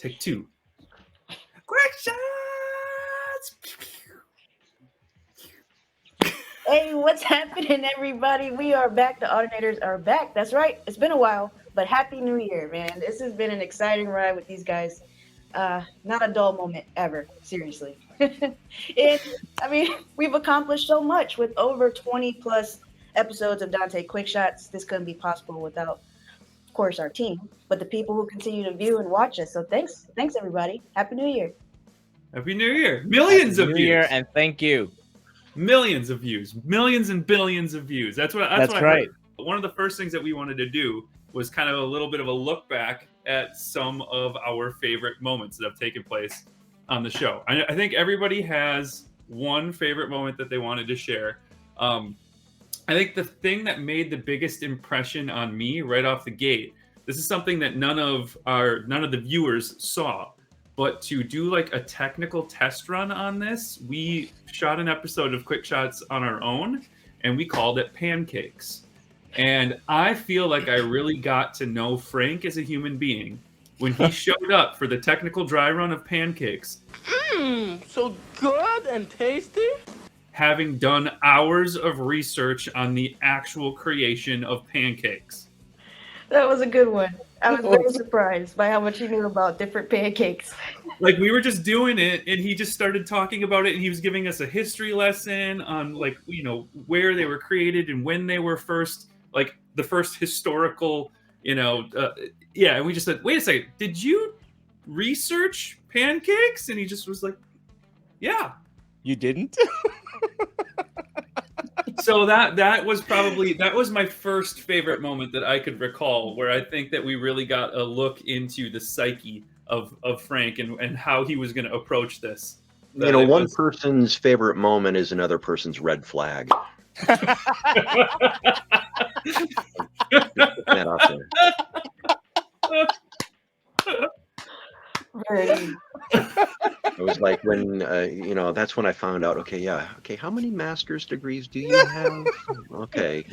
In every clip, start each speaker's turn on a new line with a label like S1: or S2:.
S1: Take two. Quick shots.
S2: Hey, what's happening, everybody? We are back. The Audinators are back. That's right. It's been a while, but Happy New Year, man. This has been an exciting ride with these guys. Not a dull moment ever, seriously. And I mean, we've accomplished so much with over 20 plus episodes of Dante Quick Shots. This couldn't be possible without, of course, our team, but the people who continue to view and watch us. So thanks, everybody. Happy New Year.
S1: Happy New Year. Millions of
S3: New
S1: views.
S3: Year, and thank you.
S1: Millions of views. Millions and billions of views. That's what
S3: That's
S1: I
S3: right.
S1: heard. One of the first things that we wanted to do was kind of a little bit of a look back at some of our favorite moments that have taken place on the show. I think everybody has one favorite moment that they wanted to share. I think the thing that made the biggest impression on me right off the gate, this is something that none of the viewers saw, but to do like a technical test run on this, we shot an episode of Quick Shots on our own, and we called it Pancakes. And I feel like I really got to know Frank as a human being when he showed up for the technical dry run of Pancakes.
S4: So good and tasty.
S1: Having done hours of research on the actual creation of pancakes.
S2: That was a good one. I was very surprised by how much he knew about different pancakes.
S1: Like, we were just doing it, and he just started talking about it, and he was giving us a history lesson on, like, you know, where they were created and when they were first, like, the first historical, yeah, and we just said, wait a second, did you research pancakes? And he just was like, yeah.
S3: You didn't?
S1: So that was my first favorite moment that I could recall, where I think that we really got a look into the psyche of Frank and how he was going to approach this.
S5: One person's favorite moment is another person's red flag. Put that out there. It was like when, that's when I found out, okay, how many master's degrees do you have? Okay.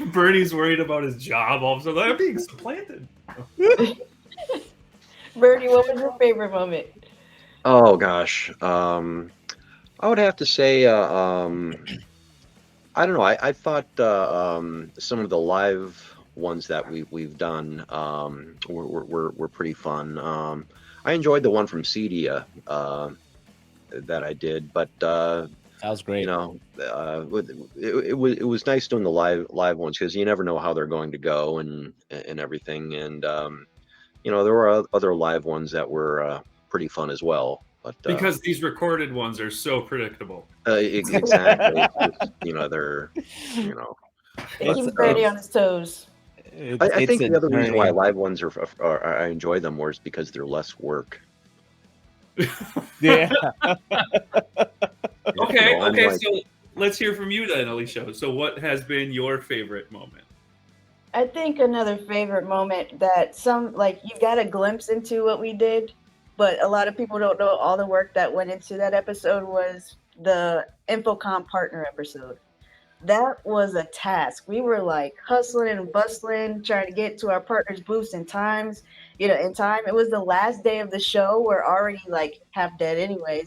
S1: Bernie's worried about his job all of a sudden. I'm being supplanted.
S2: Bernie, what was your favorite moment?
S5: Oh, gosh. I would have to say, I don't know. I thought some of the live ones that we've done were pretty fun. I enjoyed the one from Cedia that I did, but
S3: that was great.
S5: It was nice doing the live ones because you never know how they're going to go and everything. And there were other live ones that were pretty fun as well. But
S1: because these recorded ones are so predictable.
S5: Exactly. They're
S2: They keep Bernie on his toes.
S5: I think the other reason why live ones are I enjoy them more is because they're less work.
S3: Yeah.
S1: Okay. So let's hear from you then, Alesia. So what has been your favorite moment?
S2: I think another favorite moment that you got a glimpse into what we did, but a lot of people don't know all the work that went into that episode was the Infocom partner episode. That was a task. We were like hustling and bustling, trying to get to our partners' booths in time. It was the last day of the show. We're already like half dead anyway.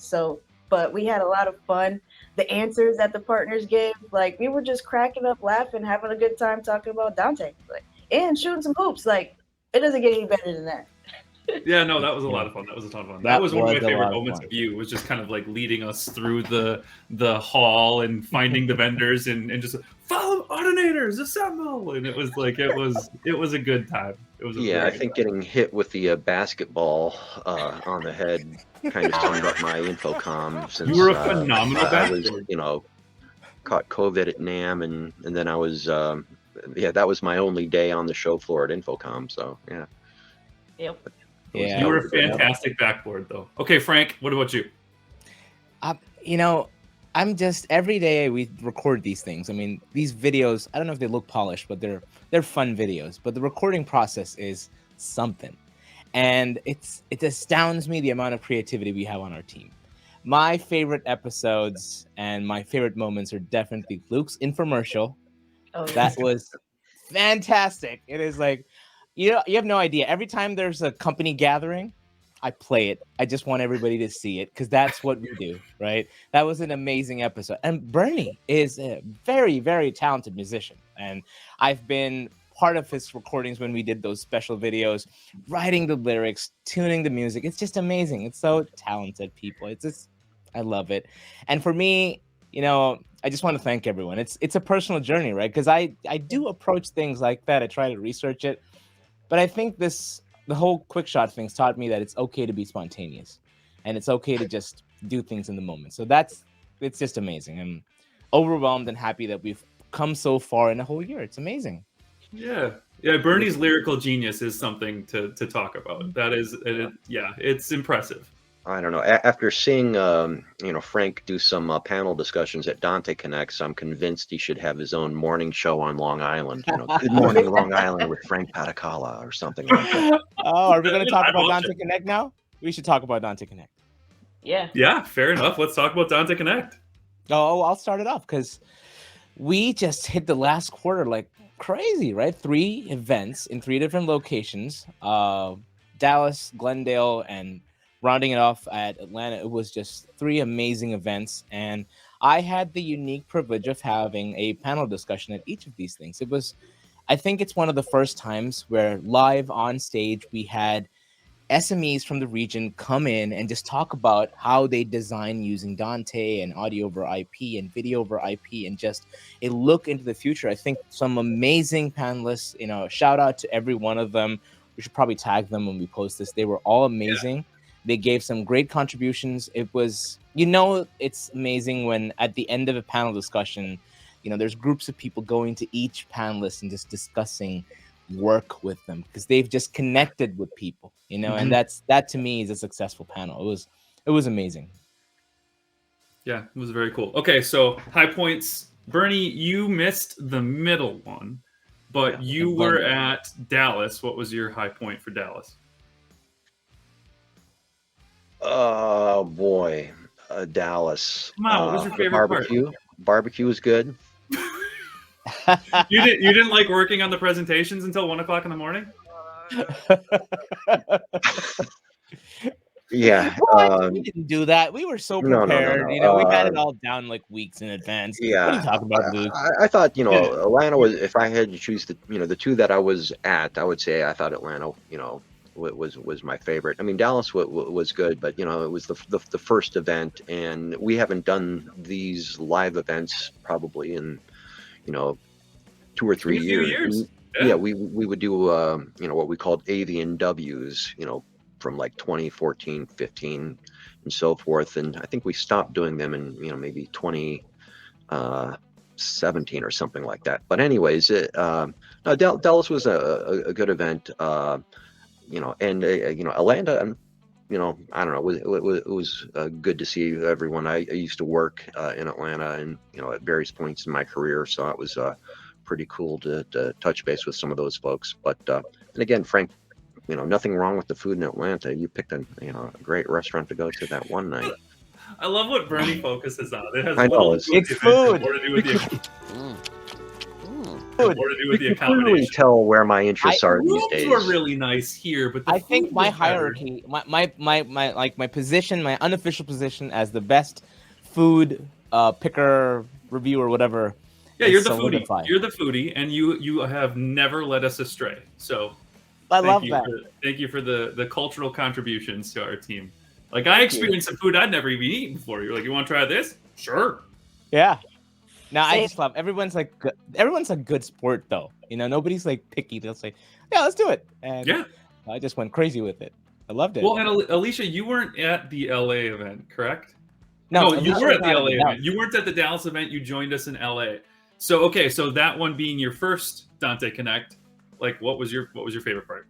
S2: But we had a lot of fun. The answers that the partners gave, like we were just cracking up, laughing, having a good time talking about Dante, and shooting some hoops. Like it doesn't get any better than that.
S1: Yeah, no, that was a lot of fun. That was a ton of fun. That was one of my favorite moments of you. Was just kind of like leading us through the hall and finding the vendors and just follow Audinators, assemble. And it was a good time. It was
S5: I think getting hit with the basketball on the head kind of summed up my Infocom. Since
S1: you were a phenomenal
S5: basketball. I was, caught COVID at NAM, and then I was that was my only day on the show floor at Infocom. So yeah.
S2: Yep.
S1: You were a fantastic backboard, though. Okay, Frank, what about you?
S3: I'm just every day we record these things. I mean, these videos, I don't know if they look polished, but they're fun videos. But the recording process is something. And it astounds me the amount of creativity we have on our team. My favorite episodes and my favorite moments are definitely Luke's infomercial.
S2: Oh,
S3: that was fantastic. It is like, You have no idea. Every time there's a company gathering, I play it. I just want everybody to see it because that's what we do, right? That was an amazing episode. And Bernie is a very, very talented musician. And I've been part of his recordings when we did those special videos, writing the lyrics, tuning the music. It's just amazing. It's so talented, people. It's just, I love it. And for me, I just want to thank everyone. It's a personal journey, right? Because I do approach things like that. I try to research it. But I think the whole quick shot things taught me that it's okay to be spontaneous and it's okay to just do things in the moment. So it's just amazing. I'm overwhelmed and happy that we've come so far in a whole year. It's amazing.
S1: Yeah. Bernie's lyrical genius is something to talk about. That is, it's impressive.
S5: I don't know. After seeing, Frank do some panel discussions at Dante Connects, I'm convinced he should have his own morning show on Long Island. Good morning, Long Island with Frank Patacala or something like that.
S3: Oh, are we going to talk about Dante Connect now? We should talk about Dante Connect.
S2: Yeah.
S1: Yeah, fair enough. Let's talk about Dante Connect.
S3: Oh, I'll start it off because we just hit the last quarter like crazy, right? 3 events in 3 different locations, Dallas, Glendale, and rounding it off at Atlanta. It was just 3 amazing events. And I had the unique privilege of having a panel discussion at each of these things. I think it's one of the first times where live on stage, we had SMEs from the region come in and just talk about how they design using Dante and audio over IP and video over IP and just a look into the future. I think some amazing panelists, shout out to every one of them. We should probably tag them when we post this. They were all amazing. Yeah. They gave some great contributions. It was, it's amazing when at the end of a panel discussion, there's groups of people going to each panelist and just discussing work with them because they've just connected with people, and that to me is a successful panel. It was amazing.
S1: Yeah, it was very cool. Okay, so high points. Bernie, you missed the middle one, but you were at Dallas. What was your high point for Dallas?
S5: Oh boy, Dallas.
S1: Come on, what was your favorite
S5: barbecue? Part? Barbecue was good.
S1: You didn't like working on the presentations until 1 o'clock in the morning?
S5: Yeah.
S3: We didn't do that. We were so prepared. No. We had it all down like weeks in advance.
S5: Yeah.
S3: What are you talking about, Luke?
S5: I thought, Atlanta was, if I had to choose the 2 that I was at, I would say I thought Atlanta, was my favorite. I mean, Dallas was good, but it was the first event, and we haven't done these live events probably in 2 or 3 years. Yeah, we would do what we called avian W's, from like 2014, 15, and so forth. And I think we stopped doing them in maybe 2017 or something like that. But anyways, Dallas was a good event. And Atlanta, I don't know, it was good to see everyone. I used to work in Atlanta and at various points in my career, so it was pretty cool to touch base with some of those folks. But and again, Frank, nothing wrong with the food in Atlanta. You picked a great restaurant to go to that one night.
S1: I love what Bernie focuses on. It has
S3: it's food.
S1: More to do with the
S5: you can really tell where my interests are these days.
S1: Were really nice here, but
S3: I think my hierarchy, my position, my unofficial position as the best food picker, reviewer, whatever.
S1: Yeah, you're the foodie. You're the foodie, and you have never led us astray. So
S3: I love that.
S1: Thank you for the cultural contributions to our team. Like I experienced some food I'd never even eaten before. You're like, you want to try this? Sure.
S3: Yeah. No, I just love everyone's a good sport though. Nobody's like picky. They'll say, yeah, let's do it. And yeah, I just went crazy with it. I loved it.
S1: Well, and Alesia, you weren't at the LA event, correct?
S3: No,
S1: you were at the LA event. You weren't at the Dallas event. You joined us in LA. So so that one being your first Dante Connect, like what was your favorite part?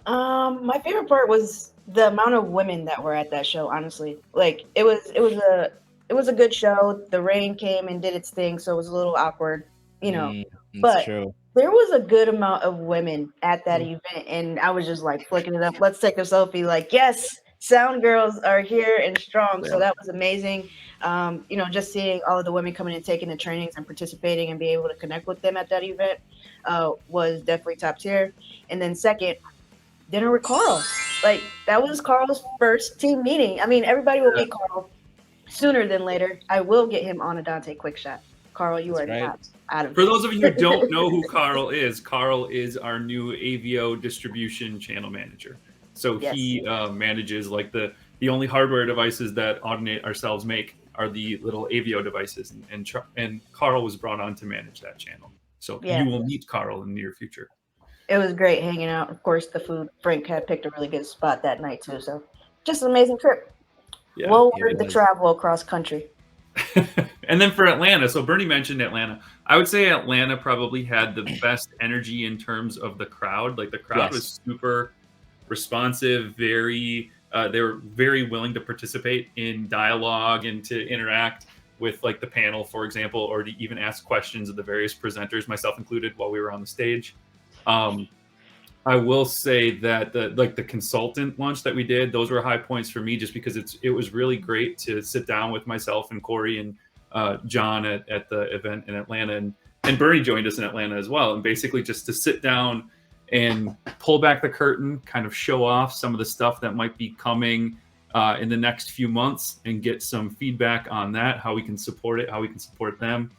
S2: My favorite part was the amount of women that were at that show. Honestly, like it was a good show. The rain came and did its thing, so it was a little awkward, but
S3: true.
S2: There was a good amount of women at that event, and I was just like flicking it up. Let's take a selfie. Like, yes, Sound girls are here and strong, so
S5: Yeah.
S2: that was amazing. Just seeing all of the women coming and taking the trainings and participating and be able to connect with them at that event was definitely top tier. And then second, dinner with Carl. Like that was Carl's first team meeting. I mean, everybody will meet Carl sooner than later. I will get him on a Dante Quick Shot. Carl, you
S3: That's
S2: are
S3: right.
S2: not out of
S1: For
S2: this.
S1: those of you who don't know who Carl is our new AVO distribution channel manager. So
S2: Yes.
S1: he manages like the only hardware devices that Audinate ourselves make are the little AVO devices, and Carl was brought on to manage that channel. So
S2: Yeah.
S1: you will meet Carl in the near future.
S2: It was great hanging out. Of course, the food. Frank had picked a really good spot that night too. So just an amazing trip.
S1: Yeah.
S2: Well
S3: it
S2: worth the
S3: was.
S2: travel across country.
S1: And then for Atlanta, so Bernie mentioned Atlanta. I would say Atlanta probably had the best energy in terms of the crowd. Like the crowd
S3: Yes.
S1: was super responsive, very they were very willing to participate in dialogue and to interact with like the panel, for example, or to even ask questions of the various presenters, myself included, while we were on the stage. I will say that the consultant lunch that we did, those were high points for me, just because it was really great to sit down with myself and Corey and John at the event in Atlanta, and Bernie joined us in Atlanta as well, and basically just to sit down and pull back the curtain, kind of show off some of the stuff that might be coming in the next few months, and get some feedback on that, how we can support it, how we can support them.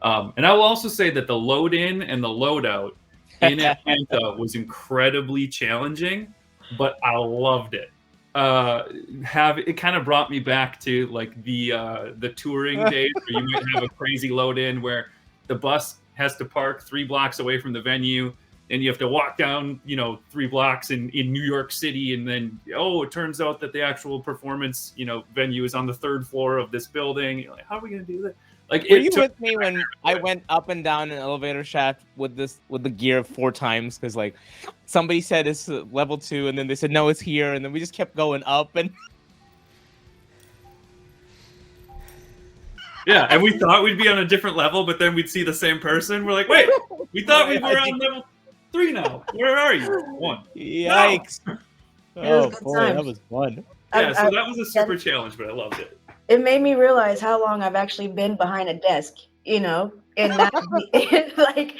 S1: And I will also say that the load in and the load out in Atlanta was incredibly challenging, but I loved it. It kind of brought me back to like the touring days where you might have a crazy load in where the bus has to park 3 blocks away from the venue, and you have to walk down 3 blocks in New York City, and then it turns out that the actual performance venue is on the 3rd floor of this building. You're like, how are we gonna do that? Like,
S3: Were you with me when I went up and down an elevator shaft with the gear 4 times? Because like somebody said it's level 2, and then they said no, it's here, and then we just kept going up and.
S1: Yeah, and we thought we'd be on a different level, but then we'd see the same person. We're like, wait, we thought we were on level 3 now. Where are you? 1.
S3: Yikes!
S2: was
S3: Oh
S2: good
S3: boy,
S2: times.
S3: that was fun.
S1: Yeah, so that was a super challenge, but I loved it.
S2: It made me realize how long I've actually been behind a desk, and not like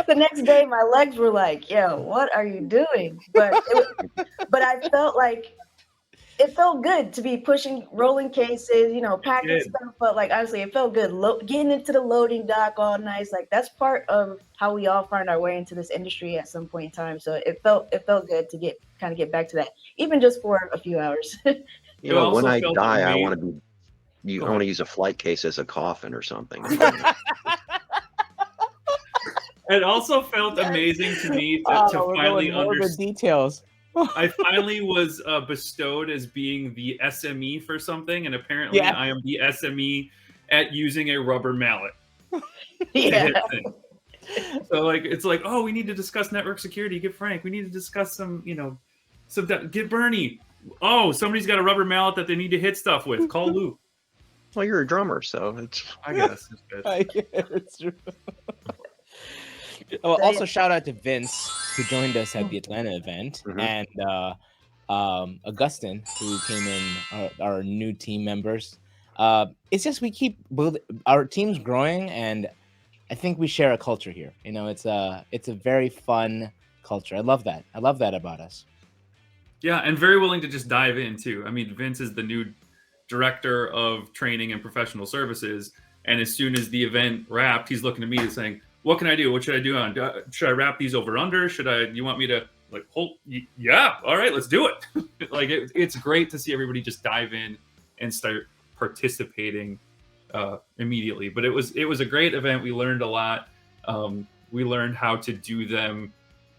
S2: the next day my legs were like, yo, what are you doing? But I felt like it felt good to be pushing rolling cases, packing
S1: Good.
S2: stuff. But like honestly, it felt good getting into the loading dock all nice. Like that's part of how we all find our way into this industry at some point in time. So it felt good to get back to that, even just for a few hours.
S5: You know, when
S1: also
S5: I
S1: felt
S5: die, I
S1: amazing.
S5: want to be. I want to use a flight case as a coffin or something.
S1: It also felt amazing to me to
S3: we're
S1: finally
S3: going more
S1: understand.
S3: the details.
S1: I finally was bestowed as being the SME for something, and apparently
S3: Yeah.
S1: I am the SME at using a rubber mallet. to
S2: Yeah.
S1: hit things. So like it's like, oh, we need to discuss network security. Get Frank. We need to discuss some, get Bernie. Oh, somebody's got a rubber mallet that they need to hit stuff with. Call Lou.
S5: Well, you're a drummer, so it's.
S1: I guess it's good.
S3: I guess it's true. Also, shout out to Vince who joined us at the Atlanta event, and Augustin who came in, our new team members. It's just we keep our team's growing, and I think we share a culture here. It's a very fun culture. I love that. I love that about us.
S1: Yeah, and very willing to just dive in too. I mean, Vince is the new director of training and professional services, and as soon as the event wrapped, he's looking at me and saying, "What can I do? What should I do on? Should I wrap these over under? You want me to like hold? Yeah, all right, let's do it." Like it's great to see everybody just dive in and start participating immediately. But it was a great event. We learned a lot. We learned how to do them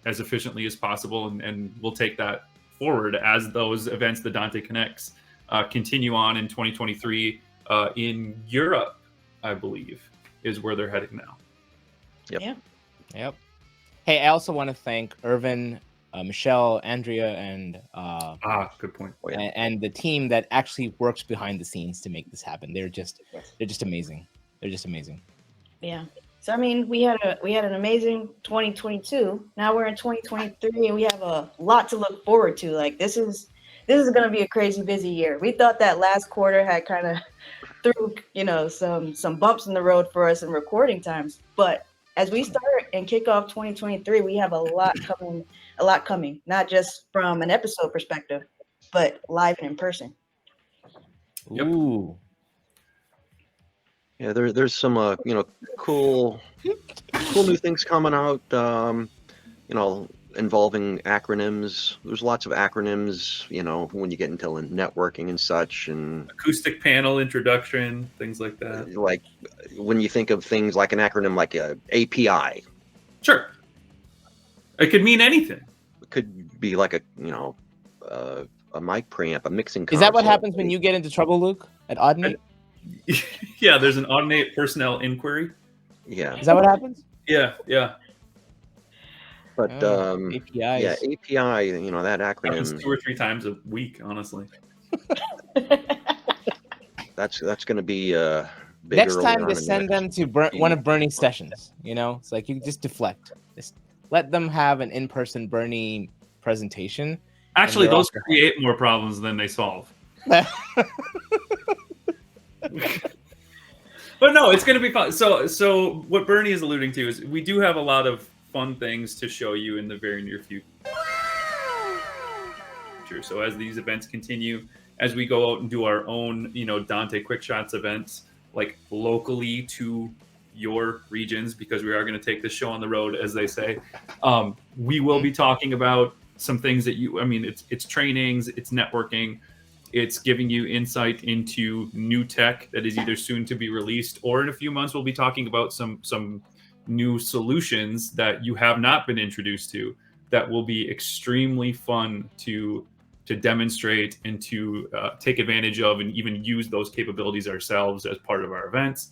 S1: as efficiently as possible, and we'll take that forward as those events, the Dante Connects, continue on in 2023 in Europe, I believe, is where they're heading now.
S3: Yep. Hey, I also want to thank Irvin, Michelle, Andrea, and
S1: good point.
S3: and the team that actually works behind the scenes to make this happen. They're just amazing. They're just amazing.
S2: Yeah. So I mean, we had an amazing 2022. Now we're in 2023, and we have a lot to look forward to. Like this is this is going to be a crazy busy year. We thought that last quarter had kind of threw, some bumps in the road for us in recording times. But as we start and kick off 2023, we have a lot coming, not just from an episode perspective, but live and in person.
S1: Yep.
S3: Ooh.
S5: Yeah, there's some cool new things coming out. Involving acronyms. There's lots of acronyms. When you get into networking and such, and
S1: Acoustic panel introduction, things like that.
S5: like when you think of things like an acronym like a API,
S1: Sure. It could mean anything.
S5: it could be like a mic preamp, a mixing console.
S3: Is that what happens when you get into trouble, Luke, at Audinate?
S1: Yeah, there's an Audinate personnel inquiry.
S5: Yeah.
S3: Is that what happens?
S1: Yeah.
S5: But
S3: APIs.
S5: yeah, API, that
S1: Happens
S5: acronym.
S1: 2 or 3 times a week, honestly.
S5: That's going to be big
S3: Next
S5: early
S3: time
S5: on
S3: to
S5: in
S3: send
S5: the
S3: them to one of Bernie's sessions. It's like you just deflect. Just let them have an in-person Bernie presentation.
S1: Actually,
S3: they're
S1: those
S3: all-
S1: create more problems than they solve. But no, it's going to be fun. So what Bernie is alluding to is we do have a lot of fun things to show you in the very near future. So as these events continue, as we go out and do our own, Dante Quick Shots events, like locally to your regions, because we are going to take this show on the road, as they say, we will be talking about some things that it's trainings, it's networking, it's giving you insight into new tech that is either soon to be released, or in a few months we'll be talking about some new solutions that you have not been introduced to that will be extremely fun to demonstrate and to take advantage of, and even use those capabilities ourselves as part of our events.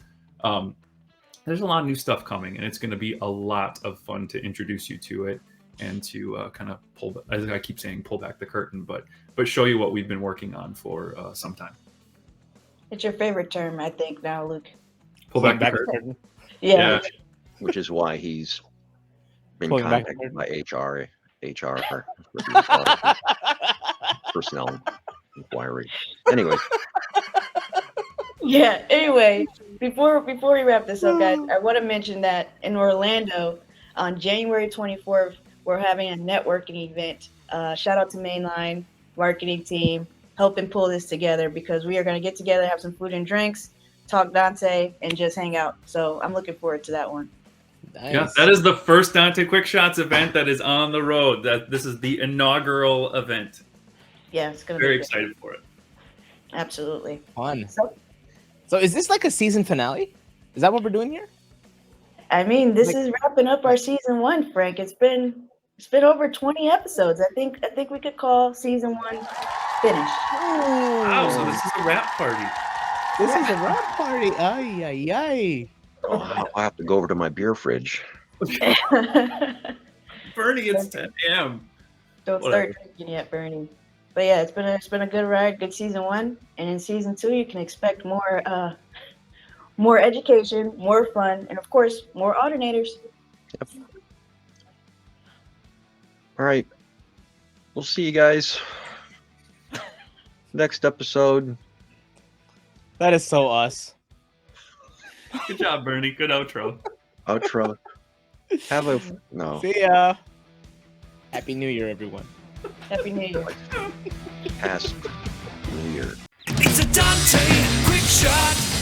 S1: There's a lot of new stuff coming, and it's going to be a lot of fun to introduce you to it and to kind of pull, as I keep saying, pull back the curtain, but show you what we've been working on for some time.
S2: It's your favorite term, I think, now, Luke.
S1: Pull back the curtain.
S2: Yeah.
S5: which is why he's been
S3: Pulling back
S5: contacted
S3: the
S5: by HR for the personnel inquiry. Anyway,
S2: Yeah. Anyway, before we wrap this up, guys, I want to mention that in Orlando on January 24th, we're having a networking event. Shout out to Mainline marketing team helping pull this together, because we are going to get together, have some food and drinks, talk Dante, and just hang out. So I'm looking forward to that one.
S3: Nice.
S1: Yeah, that is the first Dante Quick Shots event that is on the road. This is the inaugural event.
S2: Yeah, it's going to
S1: Very
S2: be
S1: excited for it.
S2: Absolutely.
S3: Fun.
S2: So,
S3: So is this like a season finale? Is that what we're doing here?
S2: I mean, this is wrapping up our season 1, Frank. It's been over 20 episodes. I think we could call season 1 finished.
S1: Wow, so this is a wrap party.
S3: This is a wrap party. Ay, ay, ay.
S5: I'll have to go over to my beer fridge.
S1: Bernie, it's 10 a.m.
S2: Don't
S1: Whatever.
S2: start drinking yet, Bernie. But yeah, it's been a good ride, good season 1, and in season 2 you can expect more education, more fun, and of course more Audinators.
S5: All right. We'll see you guys next episode.
S3: That is so us.
S1: Good job, Bernie. Good outro.
S5: Outro. No.
S3: See ya. Happy New Year, everyone.
S2: Happy New Year.
S5: Past New Year.
S6: It's a Dante Quick Shot.